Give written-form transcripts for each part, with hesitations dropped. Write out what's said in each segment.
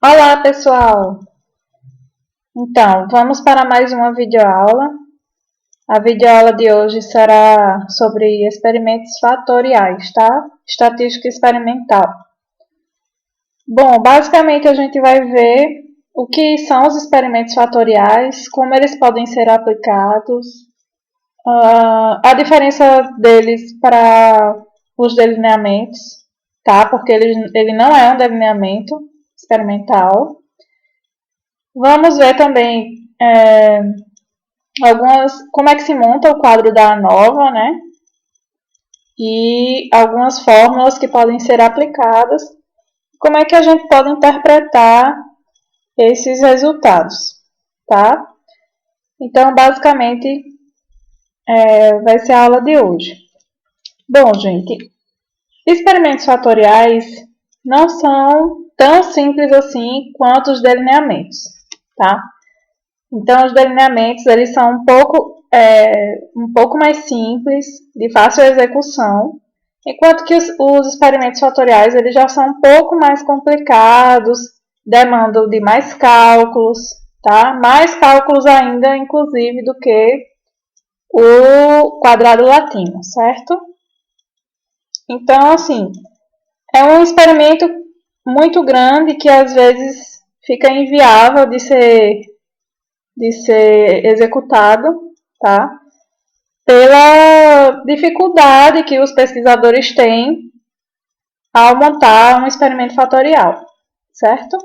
Olá, pessoal! Então, vamos para mais uma videoaula. A videoaula de hoje será sobre experimentos fatoriais, tá? Estatística experimental. Bom, basicamente a gente vai ver o que são os experimentos fatoriais, como eles podem ser aplicados, a diferença deles para os delineamentos, tá? Porque ele não é um delineamento experimental. Vamos ver também como é que se monta o quadro da ANOVA, né? E algumas fórmulas que podem ser aplicadas. Como é que a gente pode interpretar esses resultados, tá? Então, basicamente, vai ser a aula de hoje. Bom, gente, experimentos fatoriais não são tão simples assim quanto os delineamentos, tá? Então, os delineamentos eles são um pouco mais simples, de fácil execução, enquanto que os experimentos fatoriais eles já são um pouco mais complicados, demandam de mais cálculos, tá? Mais cálculos ainda, inclusive, do que o quadrado latino, certo? Então, assim, é um experimento muito grande que às vezes fica inviável de ser executado, tá? Pela dificuldade que os pesquisadores têm ao montar um experimento fatorial, certo?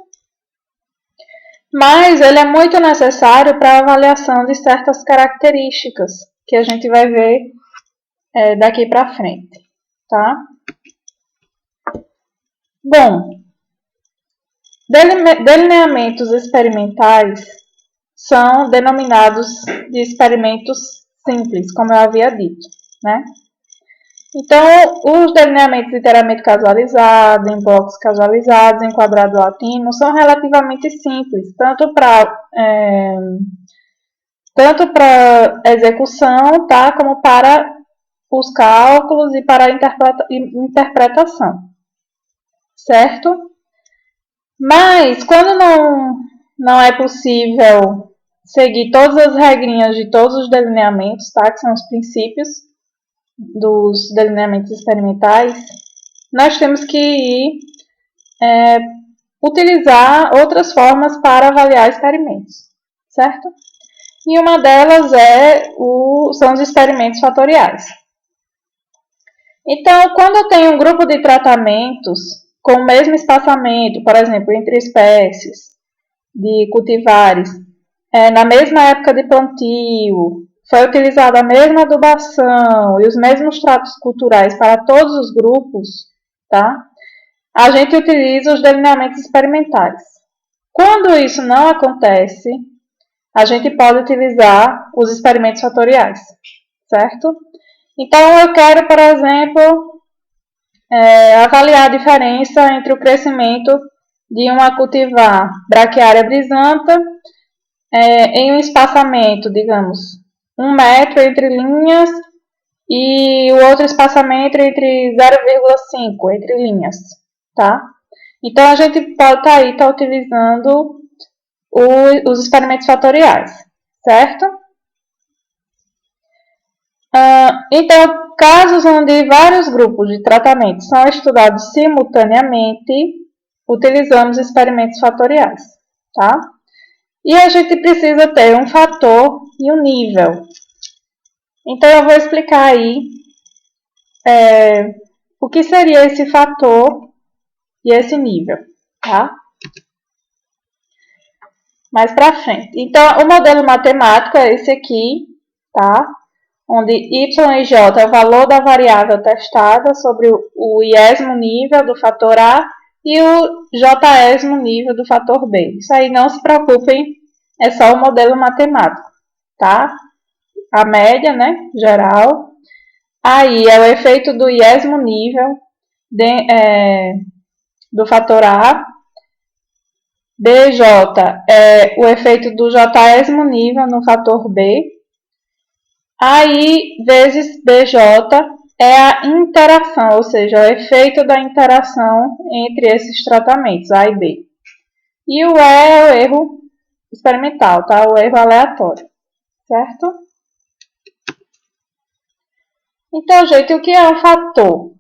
Mas ele é muito necessário para a avaliação de certas características que a gente vai ver daqui para frente, tá? Bom, delineamentos experimentais são denominados de experimentos simples, como eu havia dito, né? Então, os delineamentos inteiramente casualizados, em blocos casualizados, em quadrado latino, são relativamente simples, tanto para execução, tá, como para os cálculos e para a interpretação, certo? Mas, quando não é possível seguir todas as regrinhas de todos os delineamentos, tá? Que são os princípios dos delineamentos experimentais, nós temos que utilizar outras formas para avaliar experimentos, certo? E uma delas são os experimentos fatoriais. Então, quando eu tenho um grupo de tratamentos com o mesmo espaçamento, por exemplo, entre espécies de cultivares, na mesma época de plantio, foi utilizada a mesma adubação e os mesmos tratos culturais para todos os grupos, tá? A gente utiliza os delineamentos experimentais. Quando isso não acontece, a gente pode utilizar os experimentos fatoriais, certo? Então, eu quero, por exemplo, avaliar a diferença entre o crescimento de uma cultivar braquiária brisanta em um espaçamento, digamos, 1 metro entre linhas e o outro espaçamento entre 0,5 entre linhas, tá? Então, a gente pode estar utilizando os experimentos fatoriais, certo? Então, casos onde vários grupos de tratamento são estudados simultaneamente, utilizamos experimentos fatoriais, tá? E a gente precisa ter um fator e um nível. Então, eu vou explicar aí o que seria esse fator e esse nível, tá? Mais para frente. Então, o modelo matemático é esse aqui, tá? Onde y e j é o valor da variável testada sobre o iésimo nível do fator A e o jésimo nível do fator B. Isso aí não se preocupem, é só o modelo matemático, tá? A média, né, geral. Aí é o efeito do iésimo nível do fator A. DJ é o efeito do jésimo nível no fator B. Aí, vezes BJ é a interação, ou seja, o efeito da interação entre esses tratamentos, A e B. E o E é o erro experimental, tá? O erro aleatório, certo? Então, gente, o que é um fator?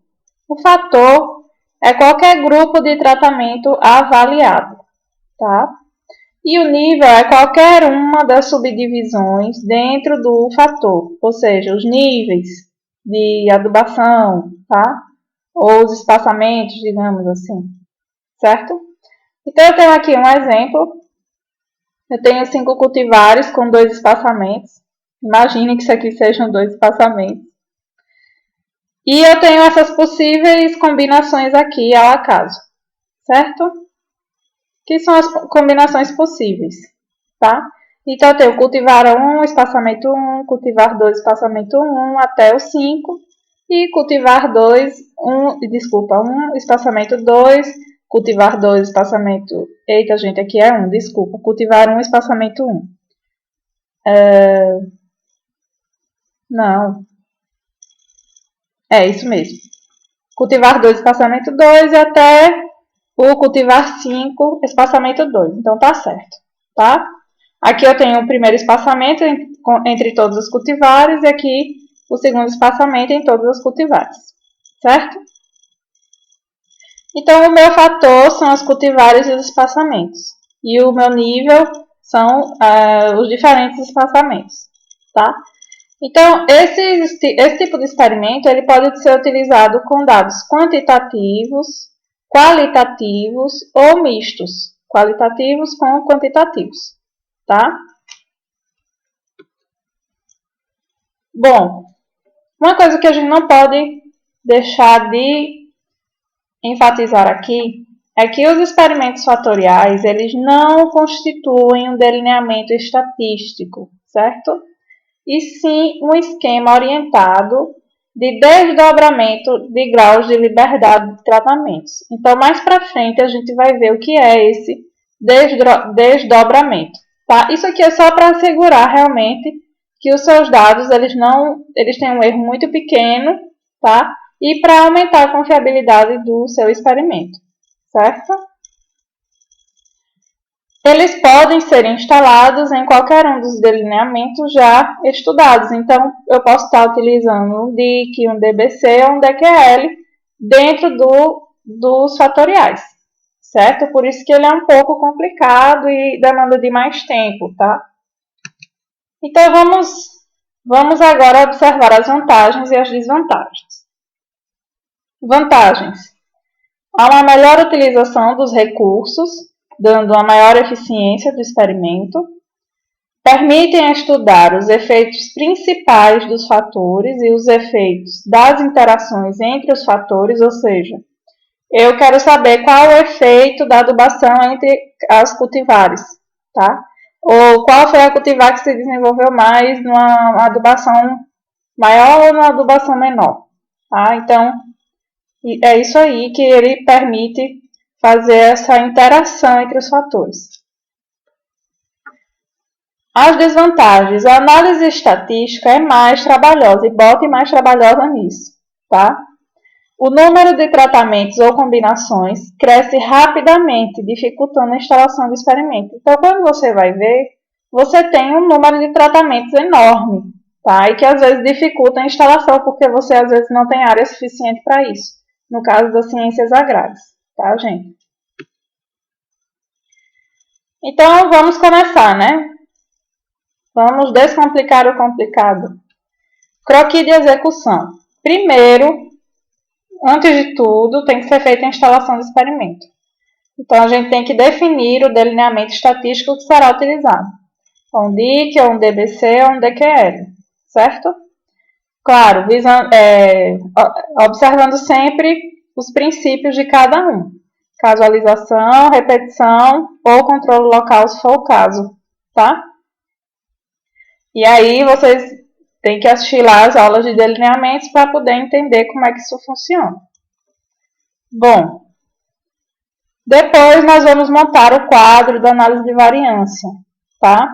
O fator é qualquer grupo de tratamento avaliado, tá? E o nível é qualquer uma das subdivisões dentro do fator, ou seja, os níveis de adubação, tá? Ou os espaçamentos, digamos assim, certo? Então, eu tenho aqui um exemplo. Eu tenho 5 cultivares com 2 espaçamentos. Imagine que isso aqui sejam 2 espaçamentos. E eu tenho essas possíveis combinações aqui ao acaso, certo? Que são as combinações possíveis, tá? Então, eu tenho cultivar 1, espaçamento 1, cultivar 2, espaçamento 1, até o 5. E cultivar 1, espaçamento 2, cultivar 2, espaçamento... Eita, gente, aqui é 1, desculpa. Cultivar 1, espaçamento 1. Não. É isso mesmo. Cultivar 2, espaçamento 2 e até o cultivar 5, espaçamento 2. Então, tá certo, tá? Aqui eu tenho o primeiro espaçamento entre todos os cultivares e aqui o segundo espaçamento em todos os cultivares, certo? Então, o meu fator são os cultivares e os espaçamentos. E o meu nível são os diferentes espaçamentos, tá? Então, esse tipo de experimento ele pode ser utilizado com dados quantitativos, qualitativos ou mistos. Qualitativos com quantitativos, tá? Bom, uma coisa que a gente não pode deixar de enfatizar aqui é que os experimentos fatoriais eles não constituem um delineamento estatístico, certo? E sim um esquema orientado de desdobramento de graus de liberdade de tratamentos. Então, mais para frente, a gente vai ver o que é esse desdobramento. Tá? Isso aqui é só para assegurar realmente que os seus dados eles têm um erro muito pequeno, tá? E para aumentar a confiabilidade do seu experimento, certo? Eles podem ser instalados em qualquer um dos delineamentos já estudados. Então, eu posso estar utilizando um DIC, um DBC ou um DQL dentro dos fatoriais, certo? Por isso que ele é um pouco complicado e demanda de mais tempo, tá? Então, vamos agora observar as vantagens e as desvantagens. Vantagens. Há uma melhor utilização dos recursos, dando uma maior eficiência do experimento. Permitem estudar os efeitos principais dos fatores e os efeitos das interações entre os fatores, ou seja, eu quero saber qual o efeito da adubação entre as cultivares, tá? Ou qual foi a cultivar que se desenvolveu mais numa adubação maior ou numa adubação menor, tá? Então, é isso aí que ele permite fazer essa interação entre os fatores. As desvantagens. A análise estatística é mais trabalhosa e bote mais trabalhosa nisso, tá? O número de tratamentos ou combinações cresce rapidamente, dificultando a instalação do experimento. Então, quando você vai ver, você tem um número de tratamentos enorme, tá? E que às vezes dificulta a instalação, porque você às vezes não tem área suficiente para isso. No caso das ciências agrárias, tá, gente? Então, vamos começar, né? Vamos descomplicar o complicado. Croquis de execução. Primeiro, antes de tudo, tem que ser feita a instalação do experimento. Então, a gente tem que definir o delineamento estatístico que será utilizado. Um DIC, ou um DBC, ou um DQL, certo? Claro, observando sempre os princípios de cada um. Casualização, repetição ou controle local, se for o caso, tá? E aí, vocês têm que assistir lá as aulas de delineamentos para poder entender como é que isso funciona. Bom, depois nós vamos montar o quadro da análise de variância, tá?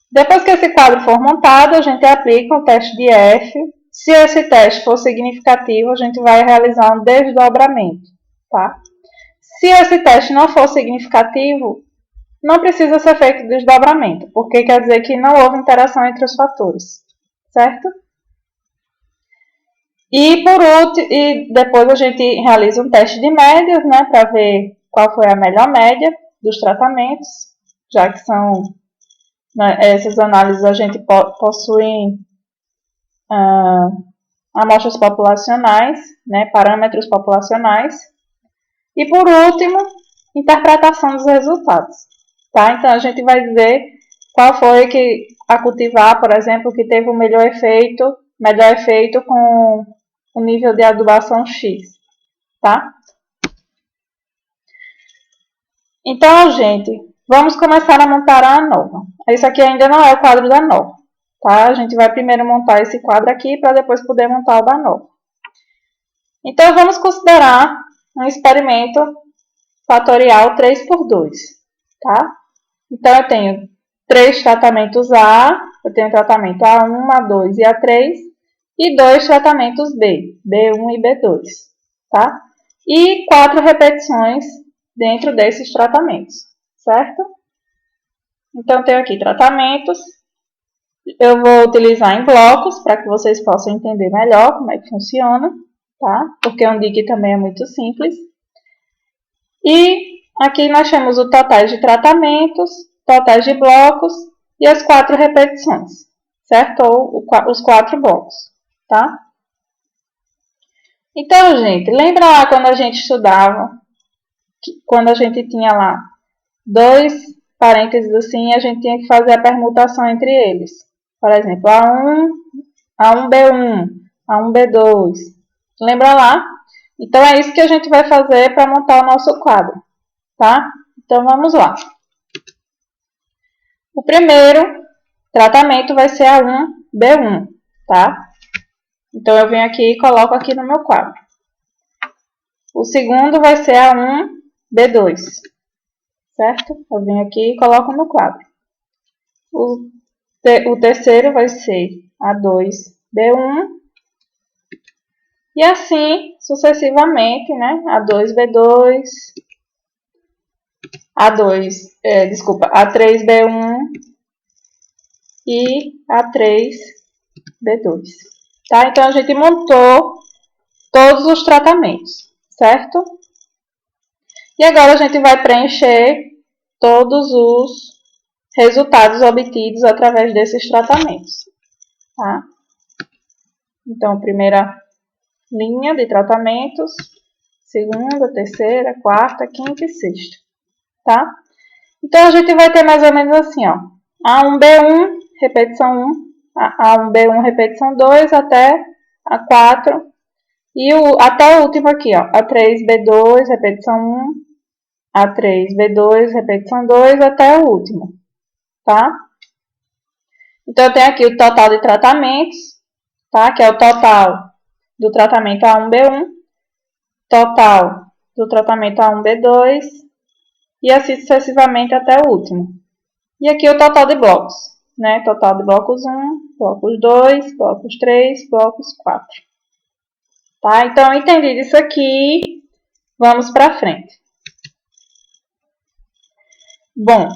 Depois que esse quadro for montado, a gente aplica o teste de F. Se esse teste for significativo, a gente vai realizar um desdobramento, tá? Se Se esse teste não for significativo, não precisa ser feito desdobramento, porque quer dizer que não houve interação entre os fatores, certo? E depois a gente realiza um teste de médias, né, para ver qual foi a melhor média dos tratamentos, já que são, né, essas análises a gente possui amostras populacionais, né, parâmetros populacionais. E por último, interpretação dos resultados. Tá? Então a gente vai dizer qual foi que a cultivar, por exemplo, que teve o melhor efeito com o nível de adubação X. Tá? Então, gente, vamos começar a montar a ANOVA. Esse aqui ainda não é o quadro da ANOVA. Tá? A gente vai primeiro montar esse quadro aqui para depois poder montar o da ANOVA. Então, vamos considerar um experimento fatorial 3 por 2. Tá? Então, eu tenho 3 tratamentos A, eu tenho tratamento A1, A2 e A3, e 2 tratamentos B, B1 e B2. Tá? E 4 repetições dentro desses tratamentos, certo? Então, eu tenho aqui tratamentos. Eu vou utilizar em blocos para que vocês possam entender melhor como é que funciona, tá? Porque um DIC também é muito simples. E aqui nós temos o total de tratamentos, totais de blocos e as 4 repetições, certo? Ou os 4 blocos, tá? Então, gente, lembra lá quando a gente estudava, quando a gente tinha lá 2 parênteses assim, a gente tinha que fazer a permutação entre eles. Por exemplo, A1, A1B1, A1B2. Lembra lá? Então, é isso que a gente vai fazer para montar o nosso quadro, tá? Então, vamos lá. O primeiro tratamento vai ser A1B1, tá? Então, eu venho aqui e coloco aqui no meu quadro. O segundo vai ser A1B2, certo? Eu venho aqui e coloco no quadro. O terceiro vai ser A2B1. E assim, sucessivamente, né? A2B2, A3B1 e A3B2. Tá? Então, a gente montou todos os tratamentos, certo? E agora a gente vai preencher todos os resultados obtidos através desses tratamentos, tá? Então, primeira linha de tratamentos, segunda, terceira, quarta, quinta e sexta, tá? Então, a gente vai ter mais ou menos assim, ó, A1B1, repetição 1, A1B1, repetição 2, até A4, e até o último aqui, ó, A3B2, repetição 1, A3B2, repetição 2, até o último, tá? Então, eu tenho aqui o total de tratamentos, tá? Que é o total do tratamento A1B1, total do tratamento A1B2 e assim sucessivamente até o último. E aqui o total de blocos, né? Total de blocos 1, blocos 2, blocos 3, blocos 4. Tá? Então, entendido isso aqui, vamos para frente. Bom,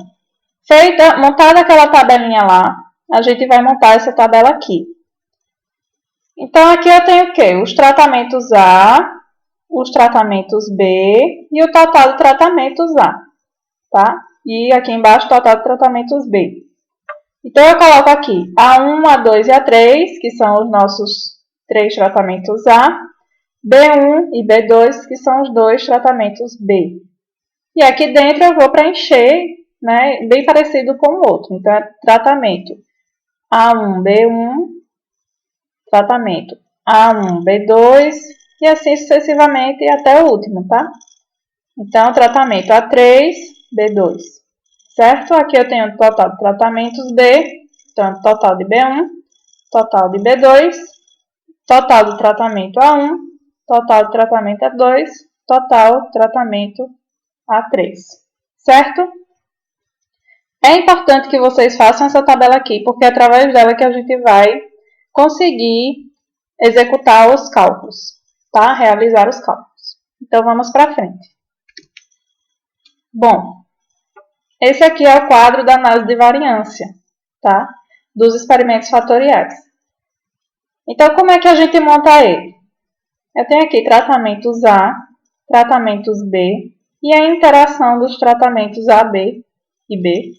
montada aquela tabelinha lá, a gente vai montar essa tabela aqui. Então, aqui eu tenho o quê? Os tratamentos A, os tratamentos B e o total de tratamentos A, tá? E aqui embaixo o total de tratamentos B. Então, eu coloco aqui A1, A2 e A3, que são os nossos 3 tratamentos A, B1 e B2, que são os 2 tratamentos B. E aqui dentro eu vou preencher, né, bem parecido com o outro. Então, é tratamento A1, B1, tratamento A1, B2 e assim sucessivamente até o último, tá? Então, tratamento A3, B2, certo? Aqui eu tenho o total de tratamentos B, então total de B1, total de B2, total de tratamento A1, total de tratamento A2, total de tratamento A3, certo? É importante que vocês façam essa tabela aqui, porque é através dela que a gente vai conseguir executar os cálculos, tá? Realizar os cálculos. Então, vamos para frente. Bom, esse aqui é o quadro da análise de variância, tá? Dos experimentos fatoriais. Então, como é que a gente monta ele? Eu tenho aqui tratamentos A, tratamentos B e a interação dos tratamentos A, B e B.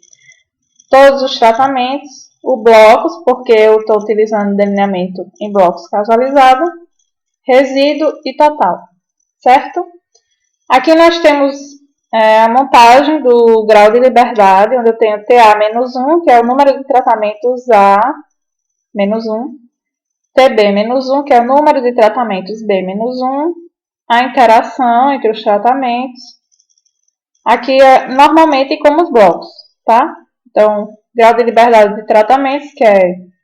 Todos os tratamentos, o blocos, porque eu estou utilizando delineamento em blocos casualizado, resíduo e total, certo? Aqui nós temos a montagem do grau de liberdade, onde eu tenho TA-1, que é o número de tratamentos A-1, TB-1, que é o número de tratamentos B-1, a interação entre os tratamentos. Aqui é normalmente como os blocos, tá? Então, grau de liberdade de tratamentos, que é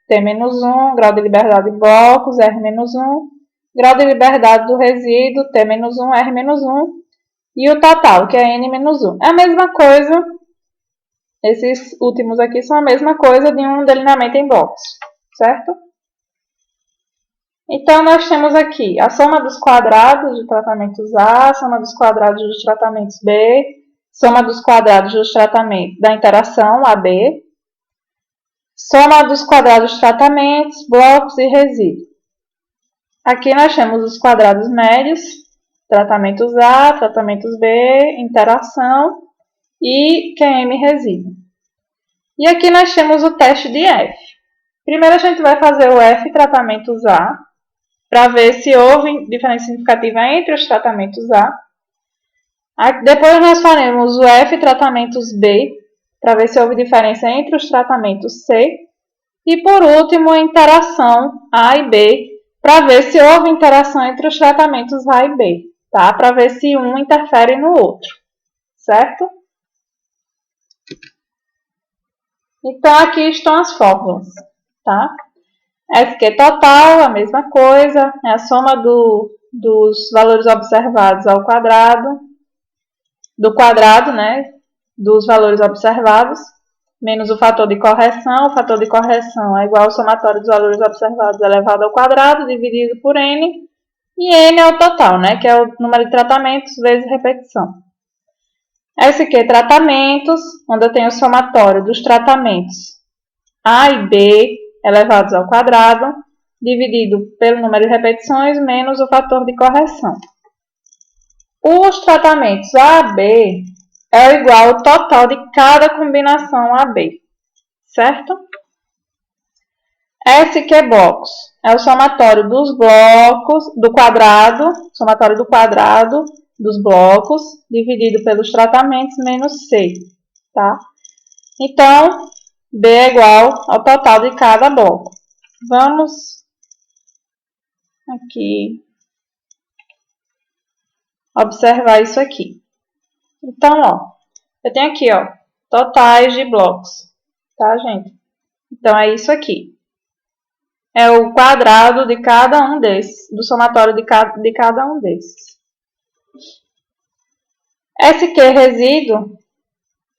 T-1, grau de liberdade de blocos, R-1, grau de liberdade do resíduo, T-1, R-1, e o total, que é N-1. É a mesma coisa, esses últimos aqui são a mesma coisa de um delineamento em blocos, certo? Então, nós temos aqui a soma dos quadrados de tratamentos A, soma dos quadrados dos tratamentos B, soma dos quadrados dos tratamentos da interação AB, soma dos quadrados dos tratamentos, blocos e resíduos. Aqui nós temos os quadrados médios, tratamentos A, tratamentos B, interação e QM resíduo. E aqui nós temos o teste de F. Primeiro a gente vai fazer o F tratamentos A, para ver se houve diferença significativa entre os tratamentos A. Depois nós faremos o F tratamentos B, para ver se houve diferença entre os tratamentos C. E por último, a interação A e B, para ver se houve interação entre os tratamentos A e B, tá? Para ver se um interfere no outro, certo? Então, aqui estão as fórmulas, tá? SQ total, a mesma coisa, é a soma dos valores observados ao quadrado, do quadrado, né, dos valores observados, menos o fator de correção. O fator de correção é igual ao somatório dos valores observados elevado ao quadrado, dividido por N, e N é o total, né, que é o número de tratamentos vezes repetição. SQ tratamentos, onde eu tenho o somatório dos tratamentos A e B elevados ao quadrado, dividido pelo número de repetições, menos o fator de correção. Os tratamentos AB é igual ao total de cada combinação AB, certo? SQ blocos é o somatório dos blocos, do quadrado, somatório do quadrado dos blocos, dividido pelos tratamentos, menos C, tá? Então, B é igual ao total de cada bloco. Vamos aqui observar isso aqui. Então, ó, eu tenho aqui, ó, totais de blocos, tá, gente? Então, é isso aqui. É o quadrado de cada um desses, do somatório de cada um desses. SQ resíduo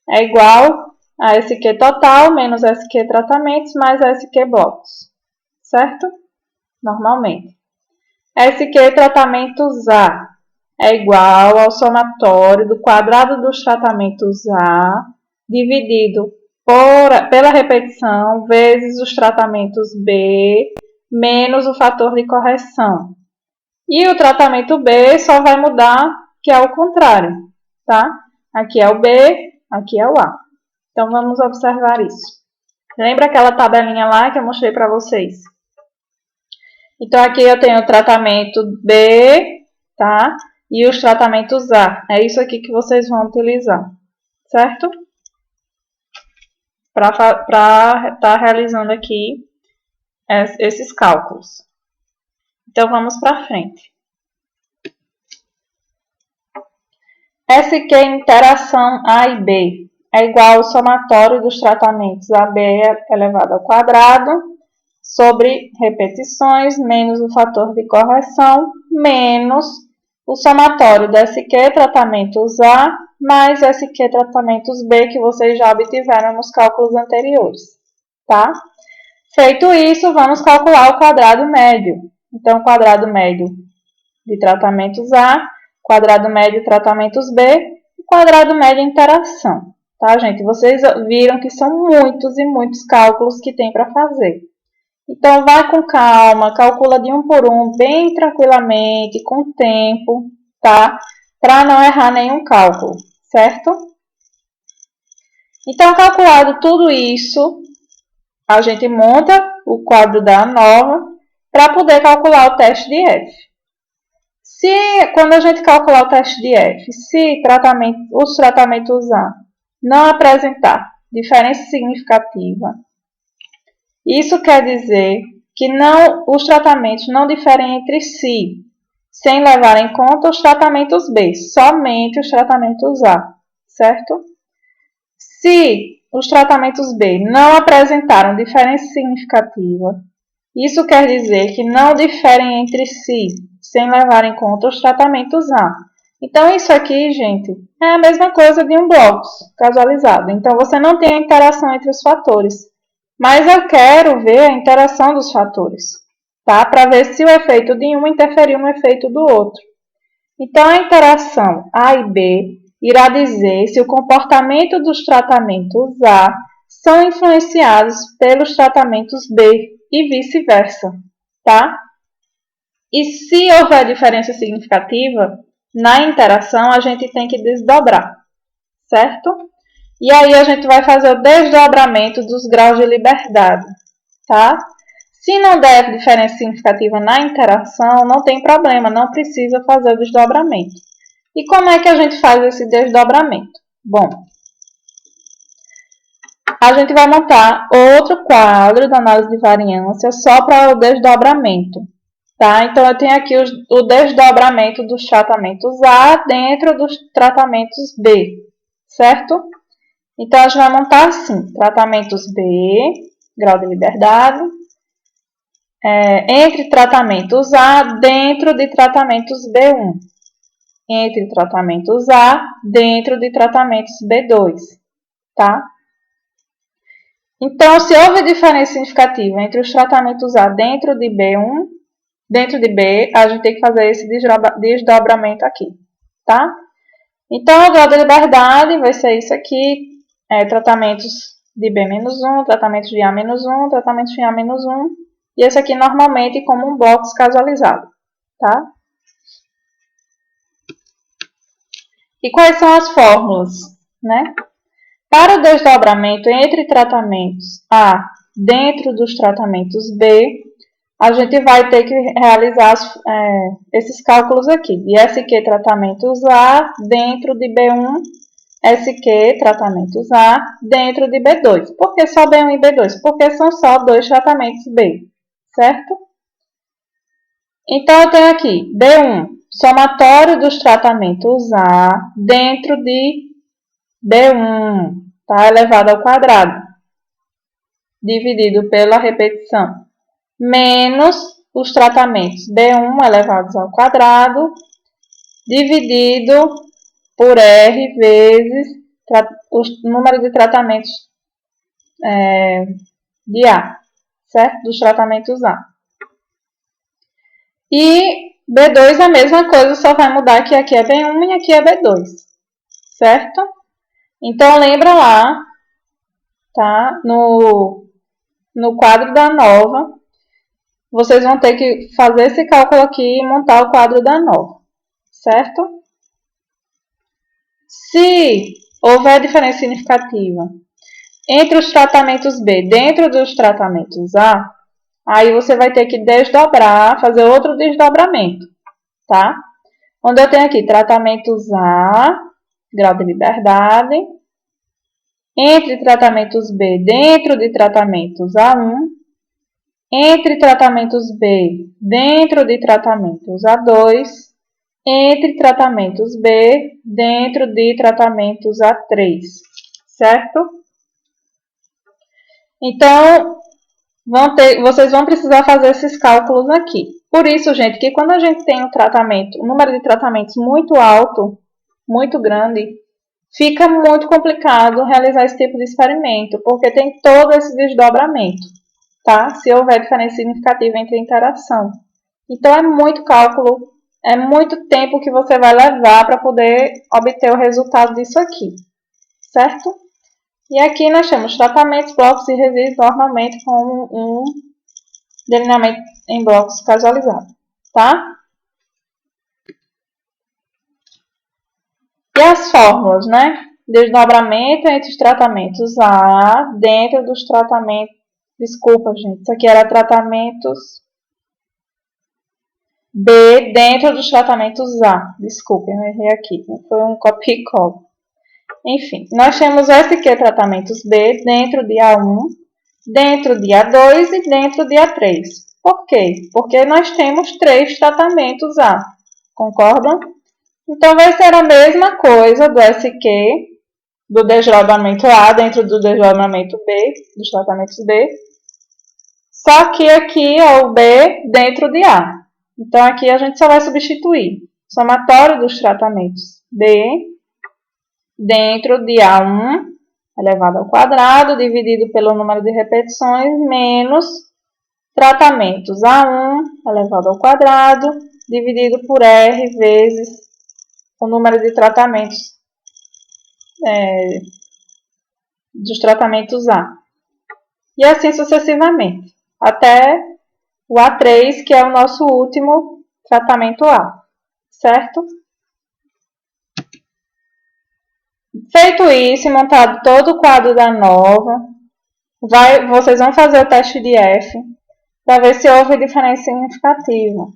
é igual a SQ total menos SQ tratamentos mais SQ blocos, certo? Normalmente. SQ tratamentos A é igual ao somatório do quadrado dos tratamentos A dividido pela repetição vezes os tratamentos B menos o fator de correção. E o tratamento B só vai mudar, que é o contrário, tá? Aqui é o B, aqui é o A. Então, vamos observar isso. Lembra aquela tabelinha lá que eu mostrei para vocês? Então, aqui eu tenho o tratamento B, tá? E os tratamentos A. É isso aqui que vocês vão utilizar, certo? Para estar realizando aqui esses cálculos. Então, vamos para frente. SQ interação A e B é igual ao somatório dos tratamentos AB elevado ao quadrado sobre repetições menos o fator de correção menos o somatório da SQ tratamentos A mais SQ tratamentos B que vocês já obtiveram nos cálculos anteriores, tá? Feito isso, vamos calcular o quadrado médio. Então, quadrado médio de tratamentos A, quadrado médio de tratamentos B, quadrado médio e interação. Tá, gente? Vocês viram que são muitos e muitos cálculos que tem para fazer. Então, vai com calma, calcula de um por um, bem tranquilamente, com tempo, tá? Para não errar nenhum cálculo, certo? Então, calculado tudo isso, a gente monta o quadro da ANOVA para poder calcular o teste de F. Quando a gente calcular o teste de F, se os tratamentos A não apresentar diferença significativa, isso quer dizer que os tratamentos não diferem entre si, sem levar em conta os tratamentos B, somente os tratamentos A, certo? Se os tratamentos B não apresentaram diferença significativa, isso quer dizer que não diferem entre si, sem levar em conta os tratamentos A. Então, isso aqui, gente, é a mesma coisa de um bloco casualizado. Então, você não tem a interação entre os fatores. Mas eu quero ver a interação dos fatores, tá? Para ver se o efeito de um interferiu no efeito do outro. Então, a interação A e B irá dizer se o comportamento dos tratamentos A são influenciados pelos tratamentos B e vice-versa, tá? E se houver diferença significativa na interação, a gente tem que desdobrar, certo? E aí a gente vai fazer o desdobramento dos graus de liberdade, tá? Se não der diferença significativa na interação, não tem problema, não precisa fazer o desdobramento. E como é que a gente faz esse desdobramento? Bom, a gente vai montar outro quadro da análise de variância só para o desdobramento, tá? Então, eu tenho aqui o desdobramento dos tratamentos A dentro dos tratamentos B, certo? Então, a gente vai montar assim, tratamentos B, grau de liberdade, entre tratamentos A dentro de tratamentos B1, entre tratamentos A dentro de tratamentos B2, tá? Então, se houver diferença significativa entre os tratamentos A dentro de B1, dentro de B, a gente tem que fazer esse desdobramento aqui, tá? Então, o grau de liberdade vai ser isso aqui, tratamentos de B-1, tratamentos de A-1, tratamentos de A-1, e esse aqui normalmente como um bloco casualizado, tá? E quais são as fórmulas, né? Para o desdobramento entre tratamentos A dentro dos tratamentos B, a gente vai ter que realizar esses cálculos aqui, de SQ tratamentos A dentro de B1, SQ tratamentos A dentro de B2. Por que só B1 e B2? Porque são só dois tratamentos B, certo? Então, eu tenho aqui B1, somatório dos tratamentos A dentro de B1, tá? Elevado ao quadrado, dividido pela repetição, menos os tratamentos B1 elevados ao quadrado, dividido por R vezes o número de tratamentos de A, certo? Dos tratamentos A. E B2 é a mesma coisa, só vai mudar que aqui é B1 e aqui é B2, certo? Então, lembra lá, tá? No quadro da ANOVA, vocês vão ter que fazer esse cálculo aqui e montar o quadro da ANOVA, certo? Se houver diferença significativa entre os tratamentos B dentro dos tratamentos A, aí você vai ter que desdobrar, fazer outro desdobramento, tá? Onde eu tenho aqui tratamentos A, grau de liberdade, entre tratamentos B dentro de tratamentos A1, entre tratamentos B dentro de tratamentos A2, entre tratamentos B dentro de tratamentos A3, certo? Então, vocês vão precisar fazer esses cálculos aqui. Por isso, gente, que quando a gente tem um número de tratamentos muito alto, muito grande, fica muito complicado realizar esse tipo de experimento, porque tem todo esse desdobramento, tá? Se houver diferença significativa entre a interação. Então, é muito cálculo é muito tempo que você vai levar para poder obter o resultado disso aqui, certo? E aqui nós temos tratamentos, blocos e resíduos normalmente com um delineamento em blocos casualizado, tá? E as fórmulas, né? Desdobramento entre os tratamentos A dentro dos tratamentos... Desculpa, gente. Isso aqui era tratamentos B dentro dos tratamentos A. Desculpa, eu errei aqui. Foi um copia e cola. Enfim, nós temos SQ tratamentos B dentro de A1, dentro de A2 e dentro de A3. Por quê? Porque nós temos 3 tratamentos A. Concordam? Então, vai ser a mesma coisa do SQ, do desdobramento A dentro do desdobramento B, dos tratamentos B. Só que aqui é o B dentro de A. Então, aqui a gente só vai substituir somatório dos tratamentos B dentro de A1 elevado ao quadrado, dividido pelo número de repetições, menos tratamentos A1 elevado ao quadrado, dividido por R vezes o número de tratamentos dos tratamentos A. E assim sucessivamente, até o A3, que é o nosso último tratamento A, certo? Feito isso e montado todo o quadro da nova, vocês vão fazer o teste de F para ver se houve diferença significativa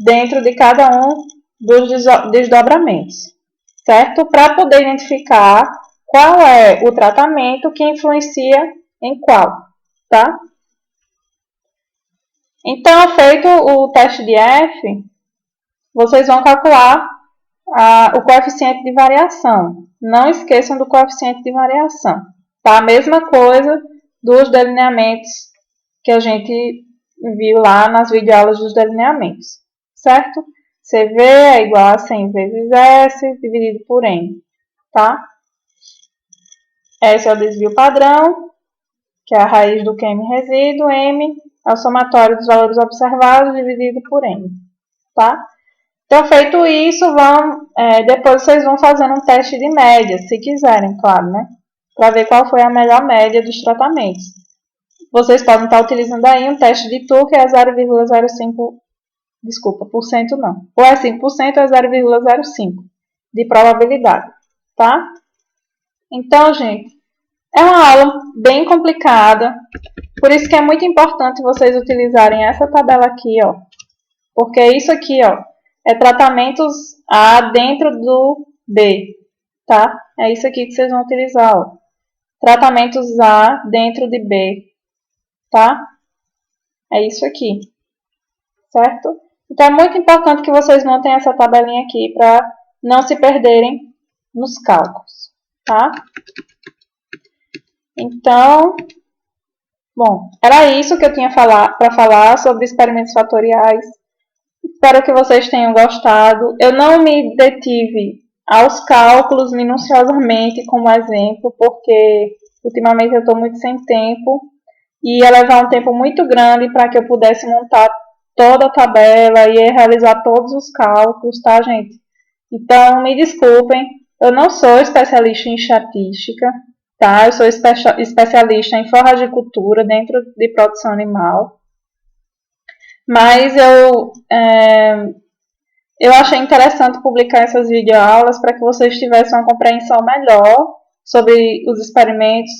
dentro de cada um dos desdobramentos, certo? Para poder identificar qual é o tratamento que influencia em qual, tá? Então, feito o teste de F, vocês vão calcular o coeficiente de variação. Não esqueçam do coeficiente de variação, tá? A mesma coisa dos delineamentos que a gente viu lá nas videoaulas dos delineamentos, certo? CV é igual a 100 vezes S dividido por N, tá? S é o desvio padrão, que é a raiz do QM resíduo, M é o somatório dos valores observados dividido por N, tá? Então, feito isso, depois vocês vão fazendo um teste de média, se quiserem, claro, né? Para ver qual foi a melhor média dos tratamentos. Vocês podem estar utilizando aí um teste de TU, que é 0,05%, desculpa, por cento não. Ou é 5% ou é 0,05% de probabilidade, tá? Então, gente, é uma aula bem complicada, por isso que é muito importante vocês utilizarem essa tabela aqui, ó. Porque isso aqui, ó, é tratamentos A dentro do B, tá? É isso aqui que vocês vão utilizar, ó. Tratamentos A dentro de B, tá? É isso aqui, certo? Então, é muito importante que vocês montem essa tabelinha aqui para não se perderem nos cálculos, tá? Então, bom, era isso que eu tinha para falar sobre experimentos fatoriais. Espero que vocês tenham gostado. Eu não me detive aos cálculos minuciosamente como exemplo, porque ultimamente eu estou muito sem tempo e ia levar um tempo muito grande para que eu pudesse montar toda a tabela e realizar todos os cálculos, tá, gente? Então, me desculpem, eu não sou especialista em estatística, tá? Eu sou especialista em forragicultura dentro de produção animal. Mas eu achei interessante publicar essas videoaulas para que vocês tivessem uma compreensão melhor sobre os experimentos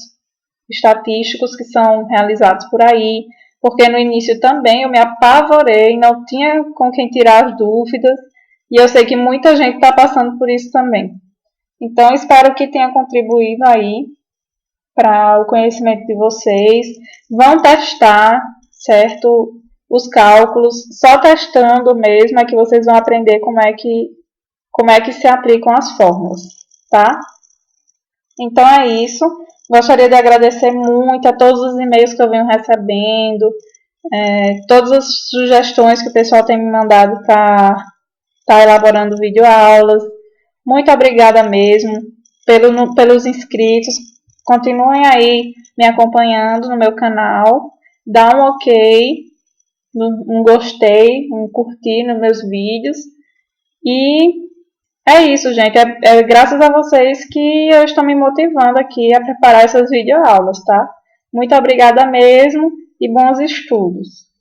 estatísticos que são realizados por aí, porque no início também eu me apavorei, não tinha com quem tirar as dúvidas, e eu sei que muita gente está passando por isso também. Então, espero que tenha contribuído aí para o conhecimento de vocês. Vão testar, certo? Os cálculos, só testando mesmo é que vocês vão aprender como é que se aplicam as fórmulas, tá? Então é isso. Gostaria de agradecer muito a todos os e-mails que eu venho recebendo, todas as sugestões que o pessoal tem me mandado para estar elaborando videoaulas. Muito obrigada mesmo pelos inscritos. Continuem aí me acompanhando no meu canal. Dá um ok, um gostei, um curtir nos meus vídeos. E é isso, gente. É graças a vocês que eu estou me motivando aqui a preparar essas videoaulas, tá? Muito obrigada mesmo e bons estudos.